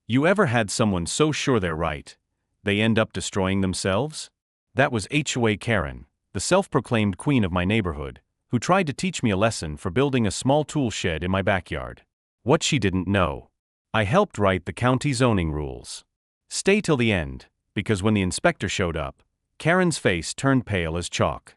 You ever had someone so sure they're right, they end up destroying themselves? That was HOA Karen, the self-proclaimed queen of my neighborhood, who tried to teach me a lesson for building a small tool shed in my backyard. What she didn't know. I helped write the county zoning rules. Stay till the end, because when the inspector showed up, Karen's face turned pale as chalk.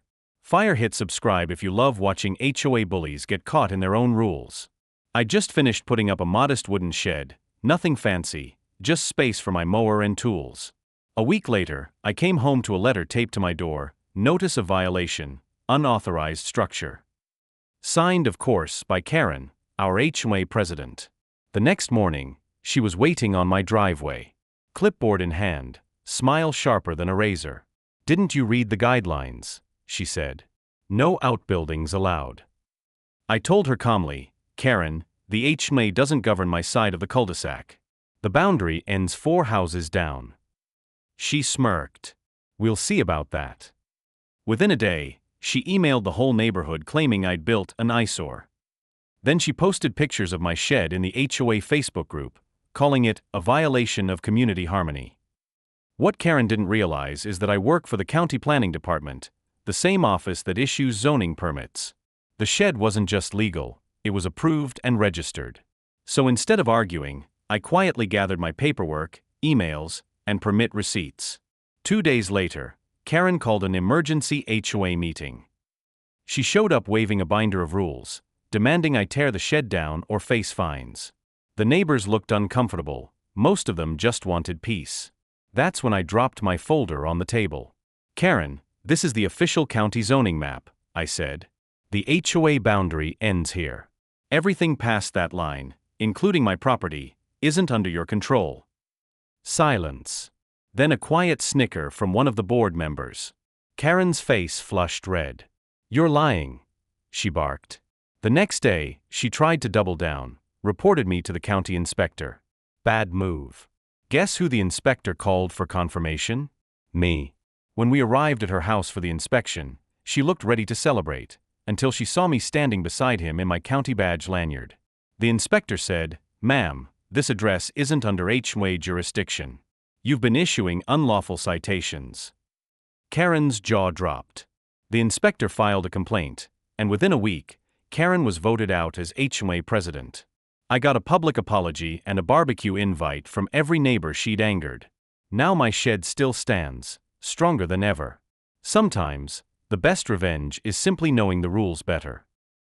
Hit subscribe if you love watching HOA bullies get caught in their own rules. I just finished putting up a modest wooden shed, nothing fancy, just space for my mower and tools. A week later, I came home to a letter taped to my door, notice of violation, unauthorized structure. Signed, of course, by Karen, our HOA president. The next morning, she was waiting on my driveway. Clipboard in hand, smile sharper than a razor. "Didn't you read the guidelines?" she said. "No outbuildings allowed." I told her calmly, "Karen, the HOA doesn't govern my side of the cul-de-sac. The boundary ends 4 houses down." She smirked. "We'll see about that." Within a day, she emailed the whole neighborhood claiming I'd built an eyesore. Then she posted pictures of my shed in the HOA Facebook group, calling it a violation of community harmony. What Karen didn't realize is that I work for the county planning department, the same office that issues zoning permits. The shed wasn't just legal, it was approved and registered. So instead of arguing, I quietly gathered my paperwork, emails, and permit receipts. 2 days later, Karen called an emergency HOA meeting. She showed up waving a binder of rules, demanding I tear the shed down or face fines. The neighbors looked uncomfortable, most of them just wanted peace. That's when I dropped my folder on the table. "Karen, this is the official county zoning map," I said. "The HOA boundary ends here. Everything past that line, including my property, isn't under your control." Silence. Then a quiet snicker from one of the board members. Karen's face flushed red. "You're lying," she barked. The next day, she tried to double down, reported me to the county inspector. Bad move. Guess who the inspector called for confirmation? Me. When we arrived at her house for the inspection, she looked ready to celebrate, until she saw me standing beside him in my county badge lanyard. The inspector said, "Ma'am, this address isn't under HOA jurisdiction. You've been issuing unlawful citations." Karen's jaw dropped. The inspector filed a complaint, and within a week, Karen was voted out as HOA president. I got a public apology and a barbecue invite from every neighbor she'd angered. Now my shed still stands, stronger than ever. Sometimes, the best revenge is simply knowing the rules better.